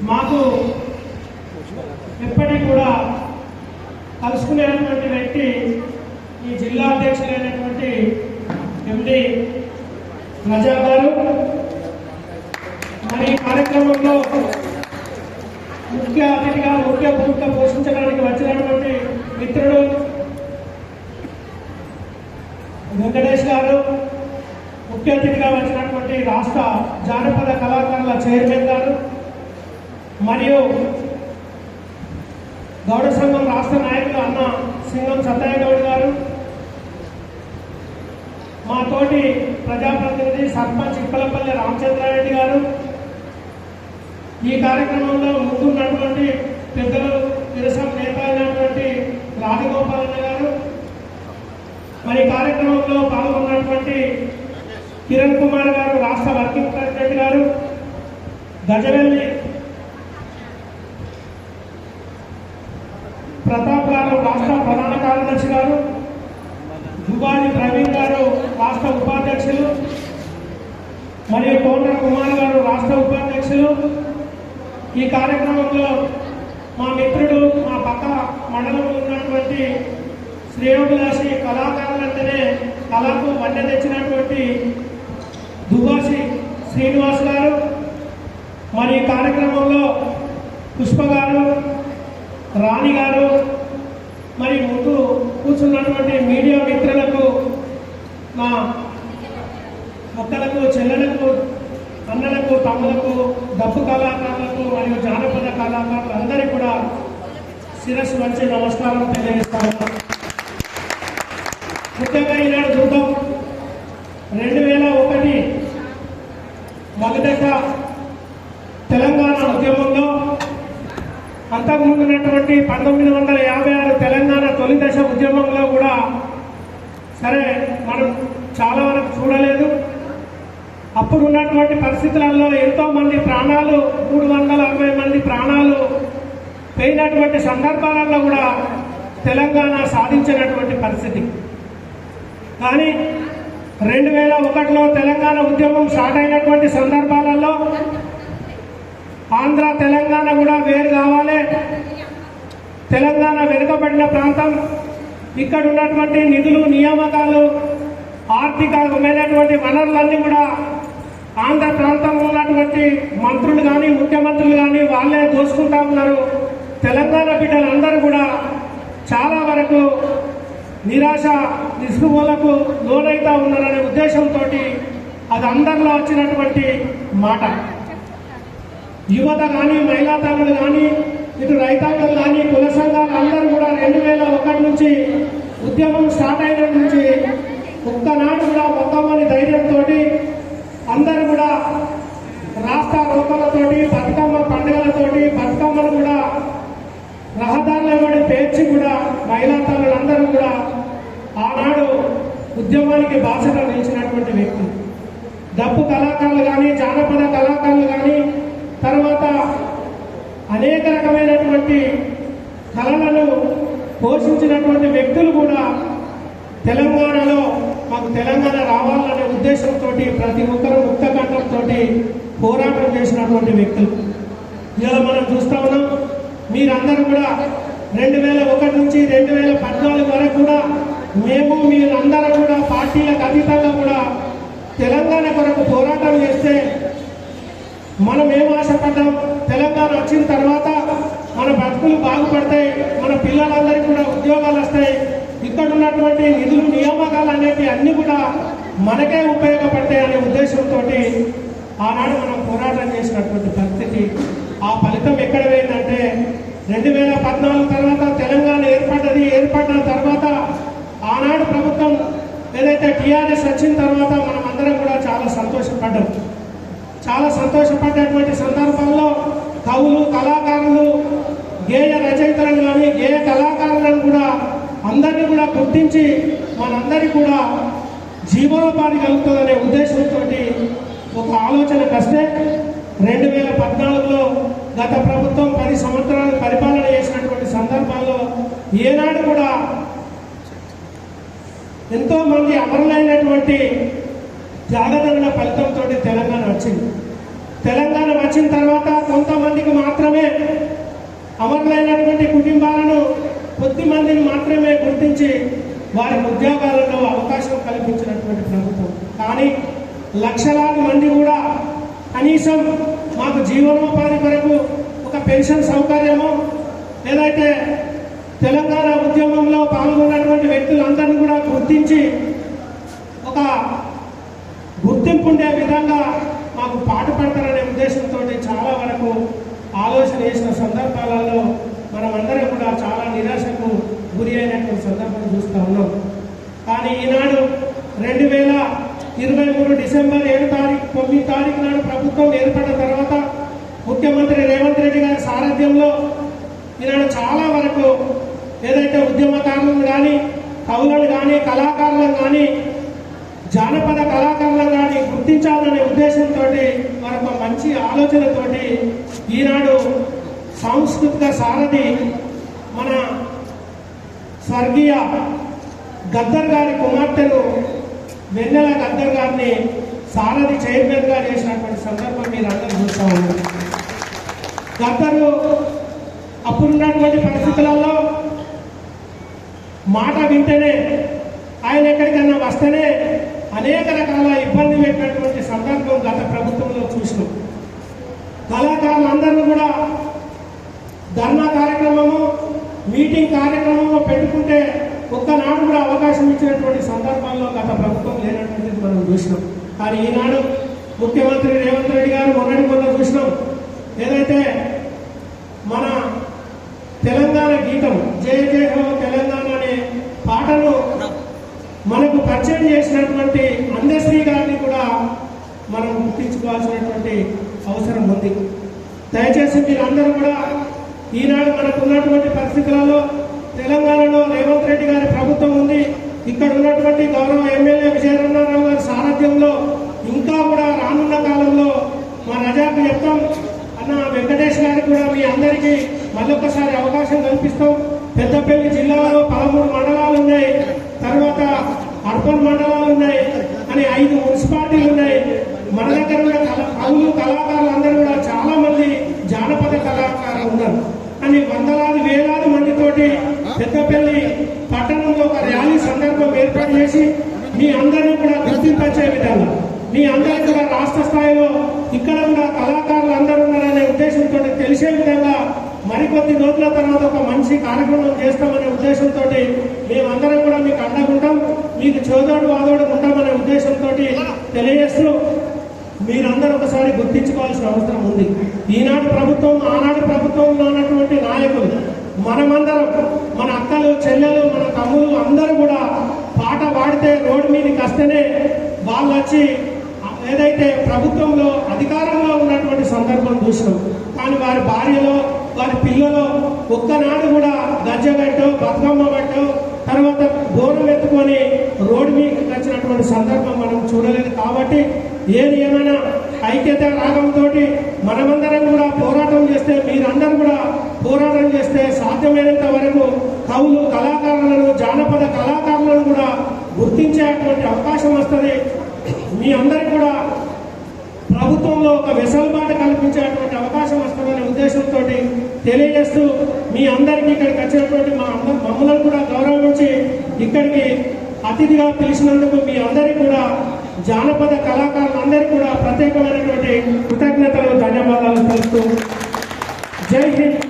మాకు ఎప్పటికీ కూడా కలుసుకునేటువంటి వ్యక్తి ఈ జిల్లా అధ్యక్షులైనటువంటి ఎండి రజా గారు. మరి ఈ కార్యక్రమంలో ముఖ్య అతిథిగా ముఖ్య భూమిక పోషించడానికి వచ్చినటువంటి మిత్రుడు వెంకటేష్ గారు, ముఖ్య అతిథిగా వచ్చినటువంటి రాష్ట్ర జానపద కళాకారుల చైర్మన్ గారు, మరియు గౌడ సంఘం రాష్ట్ర నాయకులు అన్న సింగం సత్తయ్య గౌడ్ గారు, మా తోటి ప్రజాప్రతినిధి సర్పంచ్ ఇప్పలపల్లి రామచంద్రారెడ్డి గారు, ఈ కార్యక్రమంలో ముందున్నటువంటి పెద్దలు నిరసన నేత అయినటువంటి రాజగోపాలన్న గారు, మరి కార్యక్రమంలో పాల్గొన్నటువంటి కిరణ్ కుమార్ గారు రాష్ట్ర వర్కింగ్ ప్రెసిడెంట్ గారు, గజవెల్లి ప్రతాప్ గారు రాష్ట్ర ప్రధాన కార్యదర్శి గారు, దుబాని ప్రవీణ్ గారు రాష్ట్ర ఉపాధ్యక్షులు, మరియు కోట కుమార్ గారు రాష్ట్ర ఉపాధ్యక్షులు. ఈ కార్యక్రమంలో మా మిత్రుడు మా పక్క మండలంలో ఉన్నటువంటి శ్రేయోభిలాషి కళాకారులంటేనే కళకు వన్నె తెచ్చినటువంటి దుబాసి శ్రీనివాస్ గారు, మరి ఈ కార్యక్రమంలో పుష్ప గారు, రాణి గారు, మరి ముందు కూర్చున్నటువంటి మీడియా మిత్రులకు, మా అక్కలకు, చెల్లెలకు, అన్నలకు, తమ్ములకు, డప్పు కళాకారులకు మరియు జానపద కళాకారులు అందరికీ కూడా శిరస్సు వంచి నమస్కారం తెలియజేస్తాను. ముఖ్యంగా ఈనాడు చూద్దాం, 2001 మొదట తెలంగాణ ఉద్యమంలో, అంతకుముందు ఉన్నటువంటి 1956 తెలంగాణ తొలి దశ ఉద్యమంలో కూడా సరే మనం చాలా వరకు చూడలేదు. అప్పుడు ఉన్నటువంటి పరిస్థితులలో ఎంతో మంది ప్రాణాలు, 360 మంది ప్రాణాలు పోయినటువంటి సందర్భాలలో కూడా తెలంగాణ సాధించినటువంటి పరిస్థితి. కానీ 2001లో తెలంగాణ ఉద్యమం స్టార్ట్ అయినటువంటి సందర్భాలలో ఆంధ్ర తెలంగాణ కూడా వేరు కావాలి, తెలంగాణ వెనుకబడిన ప్రాంతం, ఇక్కడ ఉన్నటువంటి నిధులు, నియామకాలు, ఆర్థికమైనటువంటి వనరులన్నీ కూడా ఆంధ్ర ప్రాంతంలో ఉన్నటువంటి మంత్రులు కానీ ముఖ్యమంత్రులు కానీ వాళ్ళే దోసుకుంటా ఉన్నారు. తెలంగాణ బిడ్డలందరూ కూడా చాలా వరకు నిరాశ నిస్పృహలకు లోనైతా ఉన్నారనే ఉద్దేశంతో అది అందరిలో వచ్చినటువంటి మాట. యువత కానీ, మహిళా తల్లులు కానీ, ఇటు రైతాంగం కానీ, కుల సంఘాలు అందరూ కూడా 2001 నుంచి ఉద్యమం స్టార్ట్ అయిన నుంచి ఒక్కనాడు కూడా మొక్కమని ధైర్యంతో అందరూ కూడా రాష్ట్ర రోకలతోటి, బతుకమ్మ పండుగలతోటి, బతుకమ్మను కూడా రహదారుల పడి పేర్చి కూడా మహిళా తల్లులందరూ కూడా ఆనాడు ఉద్యమానికి బాసట నిలిచినటువంటి వ్యక్తులు. డప్పు కళాకారులు కానీ, జానపద కళాకారులు కానీ, తర్వాత అనేక రకమైనటువంటి కళలను పోషించినటువంటి వ్యక్తులు కూడా తెలంగాణలో మాకు తెలంగాణ రావాలనే ఉద్దేశంతో ప్రతి ఒక్కరూ ముక్త కంఠంతో పోరాటం చేసినటువంటి వ్యక్తులు. ఇలా మనం చూస్తా ఉన్నాం. మీరందరూ కూడా 2001 నుంచి 2014 వరకు కూడా మేము మీరందరూ కూడా పార్టీలకు అతీతంగా కూడా తెలంగాణ కొరకు పోరాటం చేస్తే మనం ఏం ఆశపడ్డాం, తెలంగాణ వచ్చిన తర్వాత మన బ్రతుకులు బాగుపడతాయి, మన పిల్లలందరికీ కూడా ఉద్యోగాలు వస్తాయి, ఇక్కడ ఉన్నటువంటి నిధులు, నియామకాలు అనేవి అన్ని కూడా మనకే ఉపయోగపడతాయి అనే ఉద్దేశంతో ఆనాడు మనం పోరాటం చేసినటువంటి పరిస్థితి. ఆ ఫలితం ఎక్కడ పోయిందంటే 2014 తర్వాత తెలంగాణ ఏర్పడిన తర్వాత ఆనాడు ప్రభుత్వం ఏదైతే టీఆర్ఎస్ వచ్చిన తర్వాత మనం అందరం కూడా చాలా సంతోషపడ్డాం. చాలా సంతోషపడ్డటువంటి సందర్భంలో కవులు, కళాకారులు, గేయ రచయితలను కానీ, గేయ కళాకారులను కూడా అందరినీ కూడా గుర్తించి మనందరికీ కూడా జీవనోపాధి కలుగుతుందనే ఉద్దేశంతో ఒక ఆలోచన వస్తే 2014లో గత ప్రభుత్వం 10 సంవత్సరాలు పరిపాలన చేసినటువంటి సందర్భాల్లో ఏనాడు కూడా ఎంతో మంది అమరులైనటువంటి త్యాగదనుల ఫలితంతో తెలంగాణ వచ్చింది. తెలంగాణ వచ్చిన తర్వాత కొంతమందికి మాత్రం అమరులైనటువంటి కుటుంబాలను కొద్ది మందిని మాత్రమే గుర్తించి వారి ఉద్యోగాలలో అవకాశం కల్పించినటువంటి ప్రభుత్వం. కానీ లక్షలాది మంది కూడా కనీసం మాకు జీవనోపాధి కొరకు ఒక పెన్షన్ సౌకర్యము, ఏదైతే తెలంగాణ ఉద్యమంలో పాల్గొన్నటువంటి వ్యక్తులందరినీ కూడా గుర్తించి ఒక గుర్తింపు ఉండే విధంగా మాకు పాటుపడతారనే ఉద్దేశంతో చాలా వరకు ఆలోచన చేసిన సందర్భాలలో మనమందరం కూడా చాలా నిరాశకు గురి అయినటువంటి సందర్భం చూస్తూ ఉన్నాం. కానీ ఈనాడు 2023 డిసెంబర్ 9 తారీఖు నాడు ప్రభుత్వం ఏర్పడిన తర్వాత ముఖ్యమంత్రి రేవంత్ రెడ్డి గారి సారథ్యంలో ఈనాడు చాలా వరకు ఏదైతే ఉద్యమకారులను కానీ, కవులను కానీ, కళాకారులను కానీ, జానపద కళాకారులను కానీ గుర్తించాలనే ఉద్దేశంతో మరొక మంచి ఆలోచనతోటి ఈనాడు సాంస్కృతిక సారథి మన స్వర్గీయ గద్దర్ గారి కుమార్తెను వెన్నెల గద్దర్ గారిని సారథి చైర్మన్గా చేసినటువంటి సందర్భం మీరు అందరూ చూస్తూ ఉన్నారు. గద్దరు అప్పుడున్నటువంటి పరిస్థితులలో మాట వింటేనే, ఆయన ఎక్కడికన్నా వస్తేనే అనేక రకాల ఇబ్బంది పెట్టినటువంటి సందర్భం గత ప్రభుత్వంలో చూసినాం. కళాకారులందరూ కూడా ధర్నా కార్యక్రమము, మీటింగ్ కార్యక్రమము పెట్టుకుంటే ఒక్కనాడు కూడా అవకాశం ఇచ్చినటువంటి సందర్భాల్లో గత ప్రభుత్వం లేనటువంటిది మనం చూసినాం. కానీ ఈనాడు ముఖ్యమంత్రి రేవంత్ రెడ్డి గారు మొన్న చూసినాం, ఏదైతే మన తెలంగాణ గీతం జయ జయ హో తెలంగాణ అనే పాటను మనకు పరిచయం చేసినటువంటి అందశ్రీ గారిని కూడా మనం గుర్తించుకోవాల్సినటువంటి అవసరం ఉంది. దయచేసి మీరందరూ కూడా ఈనాడు మనకు ఉన్నటువంటి పరిస్థితులలో తెలంగాణలో రేవంత్ రెడ్డి గారి ప్రభుత్వం ఉంది. ఇక్కడ ఉన్నటువంటి గౌరవ ఎమ్మెల్యే విజయరంగారావు గారి సారథ్యంలో ఇంకా కూడా రానున్న కాలంలో మా రజాకు చెప్తాం అన్న వెంకటేష్ గారికి కూడా మీ అందరికీ మళ్ళొక్కసారి అవకాశం కల్పిస్తాం. పెద్దపల్లి జిల్లాలో 13 మండలాలు ఉన్నాయి, తర్వాత అర్బన్ మండలాలు ఉన్నాయి అని 5 మున్సిపాలిటీలు ఉన్నాయి. మన దగ్గర కూడా కవులు కళాకారులు అందరూ కూడా చాలా మంది జానపద కళాకారులు ఉన్నారు. అని వందలాది వేలాది మందితోటి పెద్దపల్లి పట్టణంలో ఒక ర్యాలీ సందర్భం ఏర్పాటు చేసి మీ అందరినీ కూడా గుర్తింపచ్చే విధంగా, మీ అందరికీ కూడా రాష్ట్ర స్థాయిలో ఇక్కడ కూడా కళాకారులు అందరూ ఉన్నారనే ఉద్దేశంతో తెలిసే విధంగా మరికొద్ది రోజుల తర్వాత ఒక మంచి కార్యక్రమం చేస్తామనే ఉద్దేశంతో మేమందరం కూడా మీకు అండగుంటాం, మీకు చోదోడు వాదోడు ఉంటామనే ఉద్దేశంతో తెలియజేస్తూ మీరందరూ ఒకసారి గుర్తించుకోవాల్సిన అవసరం ఉంది. ఈనాడు ప్రభుత్వం, ఆనాడు ప్రభుత్వంలో ఉన్నటువంటి నాయకులు, మనమందరం, మన అక్కలు, చెల్లెలు, మన తమ్ములు అందరూ కూడా పాట పాడితే రోడ్డు మీదకి వస్తేనే వాళ్ళు వచ్చి ఏదైతే ప్రభుత్వంలో అధికారంలో ఉన్నటువంటి సందర్భం చూసినాం. కానీ వారి భార్యలో, వారి పిల్లలు ఒక్కనాడు కూడా గజ్జ పెట్టో, బతుకమ్మ పెట్టో, తర్వాత బోరం ఎత్తుకొని రోడ్డు మీదకి వచ్చినటువంటి సందర్భం మనం చూడలేదు. కాబట్టి ఏది ఏమైనా ఐక్యత రాగంతో మనమందరం కూడా పోరాటం చేస్తే, మీరందరూ కూడా పోరాటం చేస్తే సాధ్యమైనంత వరకు కవులు, కళాకారులను, జానపద కళాకారులను కూడా గుర్తించేటువంటి అవకాశం వస్తుంది. మీ అందరికి కూడా ప్రభుత్వంలో ఒక వెసులుబాటు కల్పించేటువంటి అవకాశం వస్తుందనే ఉద్దేశంతో తెలియజేస్తూ మీ అందరికీ ఇక్కడికి వచ్చినటువంటి మమ్మల్ని కూడా గౌరవించి ఇక్కడికి అతిథిగా పిలిచినందుకు మీ అందరికీ కూడా జానపద కళాకారులందరికీ కూడా ప్రత్యేకమైనటువంటి కృతజ్ఞతలు, ధన్యవాదాలు తెలుపుతూ జై హింద్,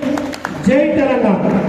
జై తెలంగాణ.